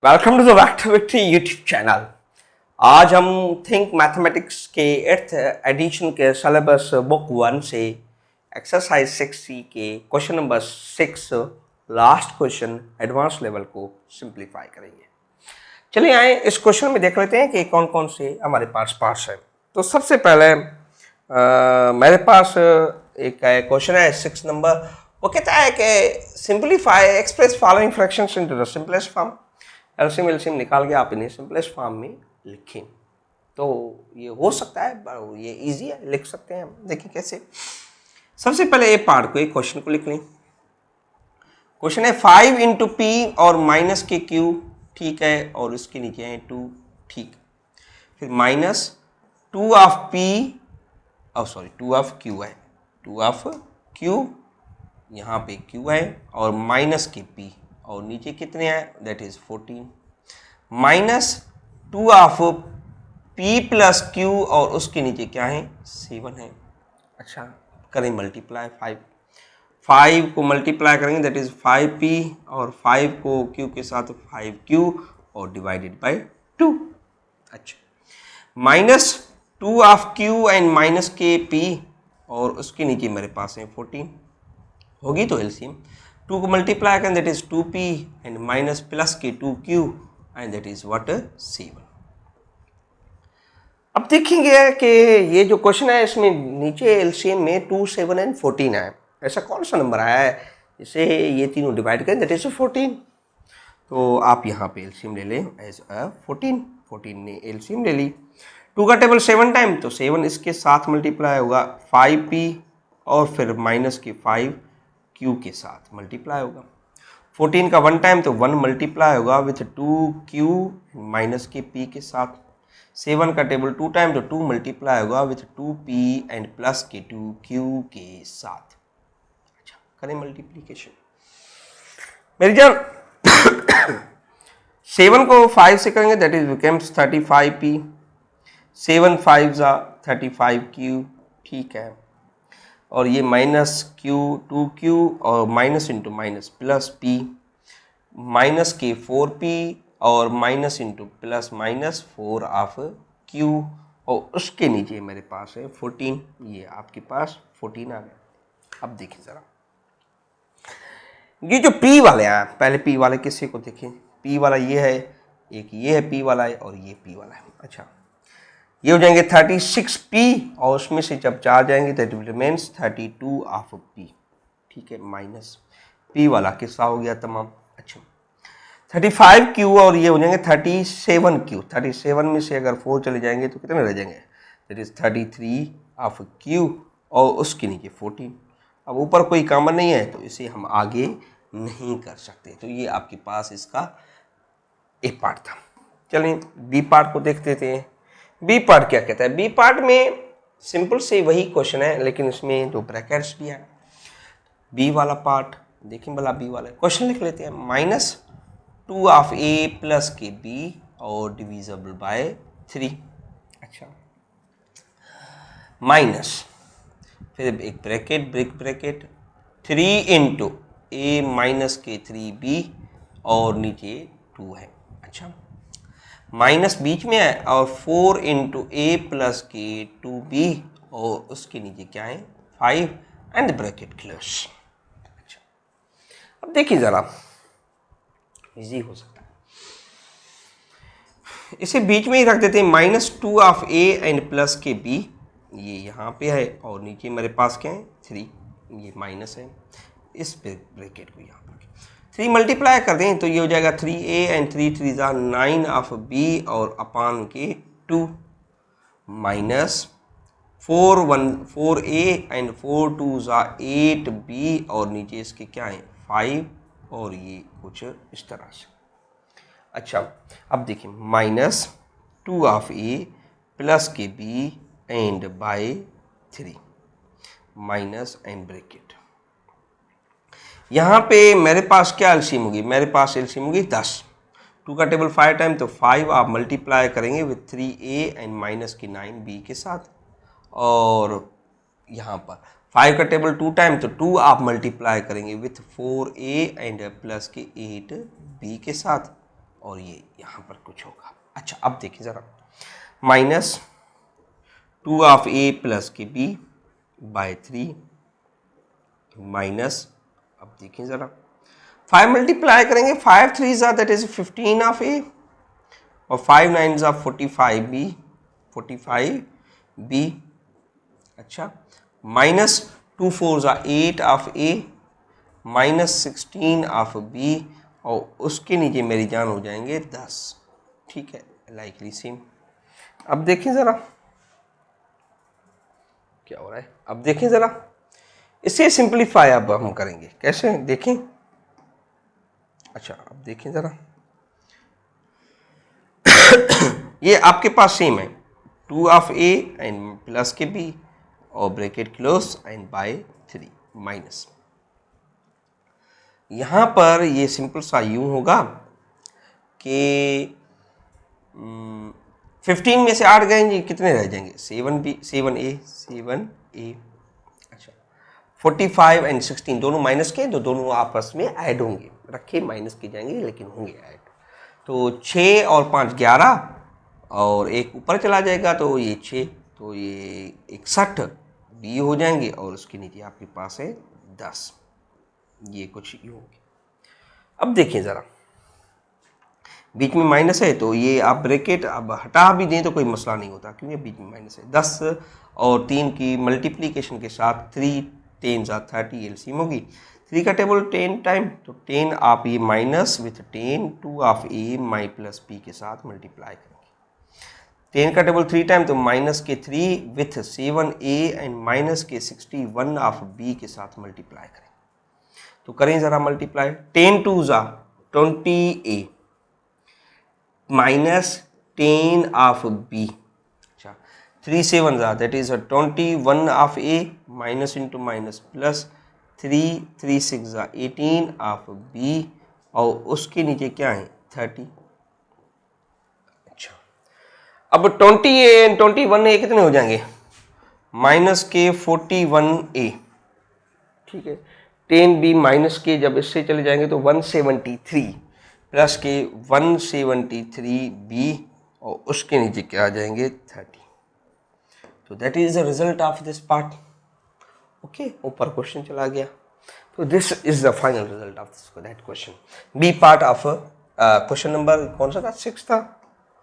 Welcome to the activity YouTube channel. आज हम think mathematics के 8th एडिशन के सिलेबस बुक 1 से एक्सरसाइज 6C के question number 6 last question advance level को सिंप्लीफाई करेंगे। चलिए आए इस क्वेश्चन में देख लेते हैं कि कौन कौन से हमारे पास पार्ट्स हैं। तो सबसे पहले मेरे पास एक क्वेश्चन है 6 नंबर। वो कहता है कि simplify express following fractions into the simplest form. LCM निकाल के आप इन्हें सिंपलेस्ट फॉर्म में लिखें। तो ये हो सकता है, ये इजी है, लिख सकते हैं हम। देखिए कैसे। सबसे पहले ए पार्ट को, एक क्वेश्चन को लिख लें। क्वेश्चन है 5 इंटू पी और माइनस के क्यू, ठीक है, और उसके नीचे है 2, ठीक। फिर minus 2 of P, sorry 2 of Q है, 2 ऑफ क्यू, यहाँ पे क्यू है, और माइनस के पी, और नीचे कितने हैं, that is 14, minus 2 of P plus Q, और उसके नीचे क्या है, 7 है। अच्छा, करें मल्टीप्लाई, 5 को मल्टीप्लाई करेंगे, दैट इज 5p, और 5 को क्यू के साथ 5q, और डिवाइडेड बाय 2। अच्छा, minus 2 of Q and minus के पी, और उसके नीचे मेरे पास है 14 होगी, तो एलसीएम 2 को मल्टीप्लाई करें, that is 2p, and minus plus के 2q, and that is what, 7। अब देखेंगे कि ये जो क्वेश्चन है इसमें नीचे एलसीएम में 2, 7 एंड 14 है। ऐसा कौन सा नंबर आया है जिसे ये तीनों डिवाइड करें, दैट इज 14। तो आप यहाँ पे एलसीएम ले लें एज 14 ने एलसीएम ले ली। 2 का टेबल 7 टाइम, तो 7 इसके साथ मल्टीप्लाई होगा, 5p, और फिर माइनस के 5q के साथ मल्टीप्लाई होगा। 14 का 1 टाइम, तो 1 मल्टीप्लाई होगा विथ 2q माइनस के p के साथ। 7 का टेबल 2 टाइम, तो 2 मल्टीप्लाई होगा विथ 2p एंड प्लस के 2q के साथ। अच्छा, करें मल्टीप्लीकेशन मेरी जान। 7 को 5 से करेंगे, दैट इज बिकम्स 35p, 7 5 जा 35q, ठीक है, और ये माइनस q 2q, और minus into minus plus p, minus के 4p, और minus into plus minus 4 of q, और उसके नीचे मेरे पास है 14। ये आपके पास 14 आ गया। अब देखिए ज़रा, ये जो p वाले हैं, पहले p वाले किसी को देखें। p वाला ये है, एक ये है p वाला है, और ये p वाला है। अच्छा, ये हो जाएंगे 36p, और उसमें से जब 4 जाएंगे तो इट रिमेन्स 32 ऑफ p, ठीक है, माइनस p वाला किस्सा हो गया तमाम। अच्छा, 35q, और ये हो जाएंगे 37q। 37 में से अगर 4 चले जाएंगे तो कितने रह जाएंगे, दैट इज 33 ऑफ q, और उसके नीचे 14। अब ऊपर कोई कॉमन नहीं है, तो इसे हम आगे नहीं कर सकते। तो ये आपके पास इसका ए पार्ट था। चलिए बी पार्ट को देख लेते हैं। बी पार्ट क्या कहता है। बी पार्ट में सिंपल से वही क्वेश्चन है, लेकिन इसमें दो ब्रैकेट्स भी है। बी वाला पार्ट देखें भला, बी वाला क्वेश्चन लिख लेते हैं। माइनस 2 ऑफ ए प्लस के बी, और डिविजिबल बाय 3। अच्छा, माइनस, फिर एक ब्रैकेट, ब्रैकेट 3 इंटू ए माइनस के 3b, और नीचे 2 है। अच्छा, माइनस बीच में है, और 4 इंटू ए प्लस के 2b, और उसके नीचे क्या है 5, एंड ब्रैकेट क्लोज। अच्छा, अब देखिए ज़रा, इजी हो सकता है, इसे बीच में ही रख देते हैं। Minus 2 of A and plus के बी, ये यहाँ पे है, और नीचे मेरे पास क्या है 3, ये माइनस है, इस ब्रैकेट को यहाँ पर 3 मल्टीप्लाई कर दें, तो ये हो जाएगा 3a एंड 3 3 ज़ा 9 ऑफ b, और अपान के 2, माइनस 4a एंड 4 2 ज़ा 8b, और नीचे इसके क्या है 5, और ये कुछ इस तरह से। अच्छा, अब देखिए, माइनस 2 ऑफ a प्लस के b and by 3, minus and bracket. यहाँ पे मेरे पास क्या एलसीएम होगी, मेरे पास एलसीएम होगी 10। 2 का टेबल 5 टाइम, तो 5 आप मल्टीप्लाई करेंगे विथ 3a एंड माइनस की 9b के साथ, और यहाँ पर 5 का टेबल 2 टाइम, तो 2 आप मल्टीप्लाई करेंगे विथ 4a एंड प्लस के 8b के साथ, और ये यहाँ पर कुछ होगा। अच्छा अब देखिए ज़रा, -2 ऑफ ए प्लस के बी बाय 3 माइनस, अब देखिए ज़रा 5 मल्टीप्लाई करेंगे, 5 3 ज़ा दैट इज 15 ऑफ ए और 5 9 ज़ा 45 बी। अच्छा -2 4 ज़ा 8 ऑफ ए -16 ऑफ बी और उसके नीचे मेरी जान हो जाएंगे 10। ठीक है, लाइकली सेम। अब देखें ज़रा क्या हो रहा है, अब देखें ज़रा इसे सिंपलीफाई अब हम करेंगे, कैसे देखें। अच्छा अब देखें ज़रा ये आपके पास सेम है, 2 ऑफ ए एंड प्लस के बी और bracket close and by 3 minus. यहाँ पर ये सिंपल सा यूं होगा कि 15 में से 8 गए, कितने रह जाएंगे, 7 ए। अच्छा 45 एंड 16 दोनों माइनस के, तो दोनों आपस में ऐड होंगे, रखे माइनस के जाएंगे लेकिन होंगे ऐड। तो 6 और 5 11 और एक ऊपर चला जाएगा तो ये 6, तो ये 61 बी हो जाएंगे और उसके नीचे आपके पास है 10। ये कुछ यूँ होंगे। अब देखिए ज़रा बीच में माइनस है तो ये आप ब्रैकेट अब हटा भी दें तो कोई मसला नहीं होता, क्योंकि बीच में माइनस है। 10 और 3 की मल्टीप्लिकेशन के साथ 3 10 ज़ा 30 एलसीएम होगी। 3 का टेबल 10 टाइम, तो 10 आप ये minus with 10 2 of A my plus B के साथ मल्टीप्लाई करेंगे। 10 का टेबल 3 टाइम, तो माइनस के 3 विथ 7 ए एंड माइनस के 61 ऑफ बी के साथ मल्टीप्लाई करें। तो करें ज़रा मल्टीप्लाई, 10 2 ज़ा 20 ए माइनस 10 ऑफ बी। अच्छा 3 7 ज़ा that is 21 of A minus into minus plus 3 6 ज़ा 18 ऑफ बी और उसके नीचे क्या है 30। अच्छा अब 20 ए एंड 21 ए कितने हो जाएंगे, माइनस के 41 ए। ठीक है, 10 बी माइनस के जब इससे चले जाएंगे तो 173 प्लस के 173 बी और उसके नीचे क्या आ जाएंगे 30। तो that is the result of this part. Okay, ऊपर क्वेश्चन चला गया। तो this is the final result of this that question. B part of question number कौन सा था, 6 था,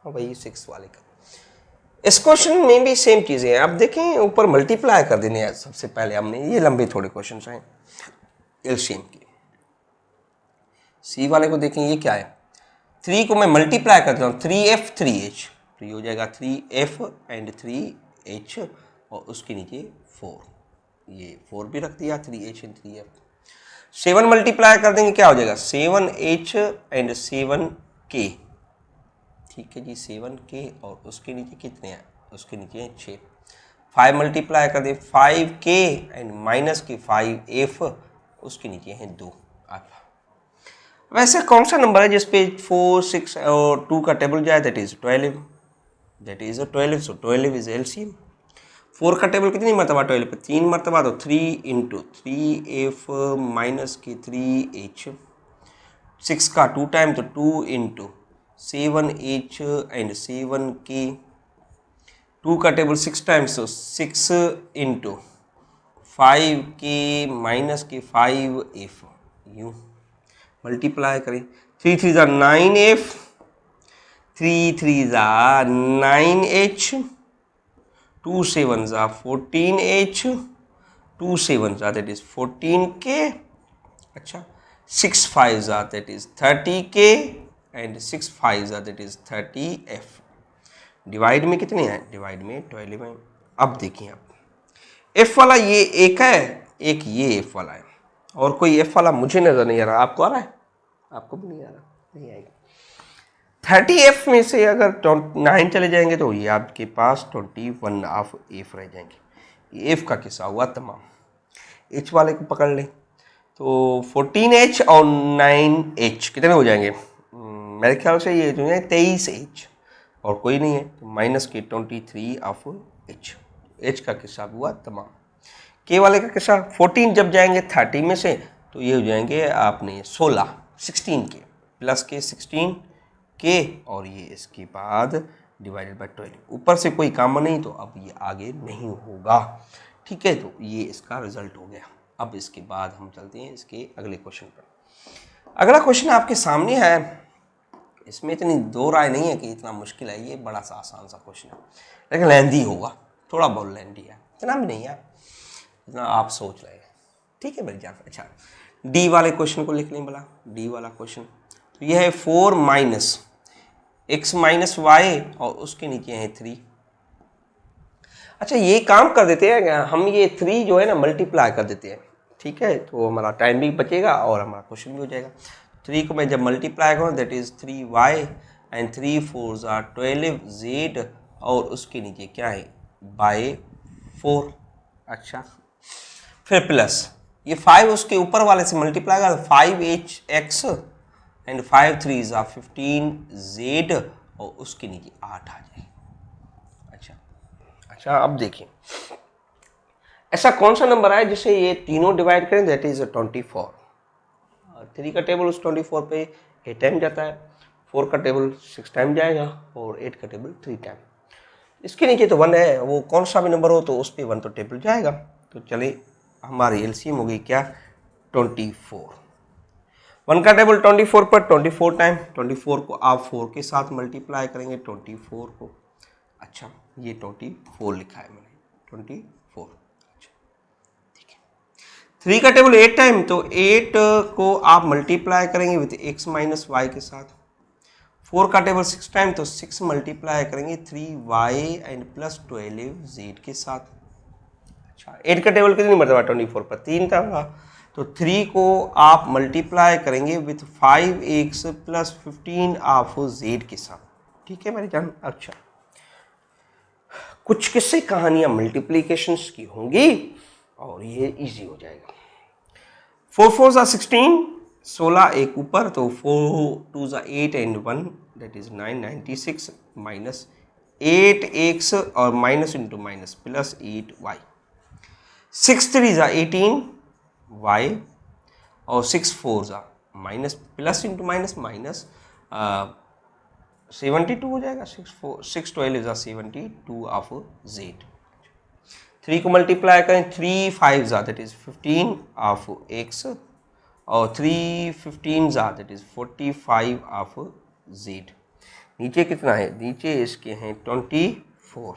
हाँ भाई 6 वाले का। इस क्वेश्चन में भी सेम चीजें हैं। अब देखें ऊपर मल्टीप्लाई कर देने हैं, सबसे पहले हमने ये लंबे थोड़े क्वेश्चन हैं एलसीएम के। सी वाले को देखें, ये क्या है, 3 को मैं मल्टीप्लाई करता हूँ 3f 3h, तो ये हो जाएगा 3f एंड 3h और उसके नीचे 4, ये 4 भी रख दिया 3h एंड 3f। 7 मल्टीप्लाई कर देंगे क्या हो जाएगा 7h एंड 7k। ठीक है जी, 7k और उसके नीचे कितने हैं, उसके नीचे हैं 6। 5 मल्टीप्लाई कर दे 5k एंड माइनस के 5f, उसके नीचे हैं 2 अल्फा। वैसे कौन सा नंबर है जिसपे 4 6 और 2 का टेबल जाए, that is 12, that is 12, so 12 is LCM. 4 का टेबल कितनी मरतबा 12 पे 3 मरतबा, तो 3 इंटू 3f माइनस के 3h। 6 का 2 टाइम, तो 2 इंटू 7h एंड 7k। 2 का टेबल 6 टाइम्स, तो 6 इंटू 5k माइनस के 5f, यूँ मल्टीप्लाई करें। 3 3 ज़ा 9f, 3 3 ज़ा 9h, 2 7 ज़ा 14h, 2 7 ज़ा दैट इज 14k। अच्छा 6 5 ज़ा दैट इज 30k एंड 6 5 ज़ा दैट इज 30f। डिवाइड में कितने हैं, डिवाइड में 12 हैं। अब देखिए आप f वाला ये एक है, एक ये f वाला है, और कोई f वाला मुझे नजर नहीं आ रहा। आपको आ रहा है, आपको भी नहीं आ रहा, नहीं आएगा। 30f में से अगर 9 चले जाएंगे तो ये आपके पास 21 ऑफ f रह जाएंगे। ये f का किस्सा हुआ तमाम। h वाले को पकड़ लें तो 14h और 9h कितने हो जाएंगे, मेरे ख्याल से ये जो है 23h और कोई नहीं है, तो माइनस के 23 ऑफ h का किस्सा हुआ तमाम। k वाले का किस्सा 14 जब जाएंगे 30 में से तो ये हो जाएंगे आपने 16 के प्लस के 16 के और ये इसके बाद डिवाइडेड बाय 12। ऊपर से कोई कॉमन नहीं तो अब ये आगे नहीं होगा। ठीक है, तो ये इसका रिजल्ट हो गया। अब इसके बाद हम चलते हैं इसके अगले क्वेश्चन पर। अगला क्वेश्चन आपके सामने है। इसमें इतनी दो राय नहीं है कि इतना मुश्किल है, ये बड़ा सा आसान सा क्वेश्चन है, लेकिन लेंदी होगा, थोड़ा बहुत लेंदी है, इतना भी नहीं है इतना आप सोच रहे हैं। ठीक है मेरी जान। अच्छा, डी वाले क्वेश्चन को लिख लें भला। डी वाला क्वेश्चन तो यह है 4 माइनस एक्स माइनस वाई और उसके नीचे है 3। अच्छा, ये काम कर देते हैं हम, ये 3 जो है ना मल्टीप्लाई कर देते हैं। ठीक है, तो हमारा टाइम भी बचेगा और हमारा क्वेश्चन भी हो जाएगा। 3 को मैं जब मल्टीप्लाई करूँ that is 3y and 3 4 are 12z और उसके नीचे क्या है बाय 4। अच्छा, फिर प्लस ये 5 उसके ऊपर वाले से मल्टीप्लाई कर 5hx एंड 5 3 आर 15z और उसके नीचे 8 आ जाए। अच्छा, अब देखिए ऐसा कौन सा नंबर है जिसे ये तीनों डिवाइड करें दैट इज 24। 3 का टेबल उस 24 पे 8 टाइम जाता है, 4 का टेबल 6 टाइम जाएगा और 8 का टेबल 3 टाइम। इसके नीचे तो 1 है, वो कौन सा भी नंबर हो तो उस पर 1 तो टेबल जाएगा। तो चले हमारी एलसीएम हो गई क्या 24। 1 का टेबल 24 पर 24 टाइम, 24 को आप 4 के साथ मल्टीप्लाई करेंगे 24 को। अच्छा, ये 24 लिखा है मैंने 24। अच्छा ठीक है। 3 का टेबल 8 टाइम, तो 8 को आप मल्टीप्लाई करेंगे विथ x माइनस वाई के साथ। 4 का टेबल 6 टाइम, तो 6 मल्टीप्लाई करेंगे 3y एंड प्लस 12z के साथ। अच्छा, 8 का टेबल कितनी मरतबा 24 पर 3 था, तो 3 को आप मल्टीप्लाई करेंगे with 5x plus 15 of z के साथ। ठीक है मेरी जान। अच्छा, कुछ किस्से कहानियां मल्टीप्लीकेशंस की होंगी और ये इजी हो जाएगा। 4 4 जा 16, 16 एक ऊपर तो 4 2 जा 8 and 1 that is 9 96 minus 8x और minus into minus plus 8y। 6 3 जा 18y और 6 4 जा minus plus into minus minus 72 हो जाएगा। 6 12 इज 72 ऑफ z। 3 को मल्टीप्लाई करें 3 5 जा दैट इज 15 ऑफ x और 3 15 जा दैट इज 45 ऑफ z। नीचे कितना है, नीचे इसके हैं 24।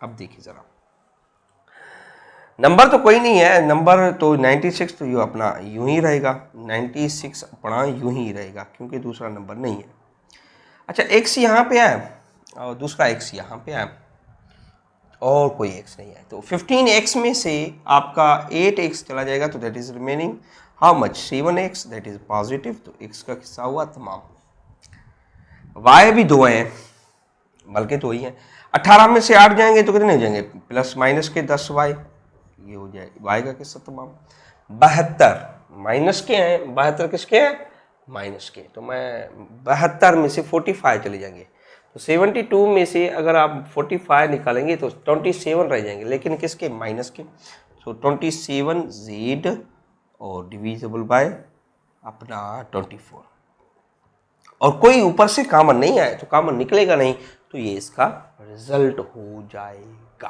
अब देखिए जरा, नंबर तो कोई नहीं है, नंबर तो 96 तो ये अपना यूं ही रहेगा, 96 अपना यूं ही रहेगा क्योंकि दूसरा नंबर नहीं है। अच्छा, x यहाँ पे है और दूसरा x यहाँ पे है और कोई x नहीं है, तो 15x में से आपका 8x चला जाएगा तो that is remaining how much 7x that is positive, तो x का किस्सा हुआ तमाम। y भी 2 हैं बल्कि 2 ही हैं। 18 में से 8 जाएंगे तो कितने हो जाएंगे प्लस माइनस के 10y, ये हो जाए y का किस्सा तमाम। 72 माइनस के हैं, 72 किसके हैं माइनस के, तो मैं 72 में से 45 चले जाएंगे, तो 72 में से अगर आप 45 निकालेंगे तो 27 रह जाएंगे, लेकिन किसके माइनस के, तो 27z और डिविजिबल बाय अपना 24। और कोई ऊपर से कॉमन नहीं आए तो कॉमन निकलेगा नहीं, तो ये इसका रिजल्ट हो जाएगा।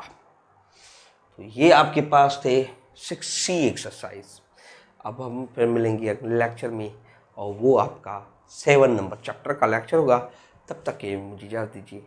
तो ये आपके पास थे 6C एक्सरसाइज। अब हम फिर मिलेंगे अगले लेक्चर में और वो आपका 7 नंबर चैप्टर का लेक्चर होगा। तब तक के मुझे इजाज़त दीजिए।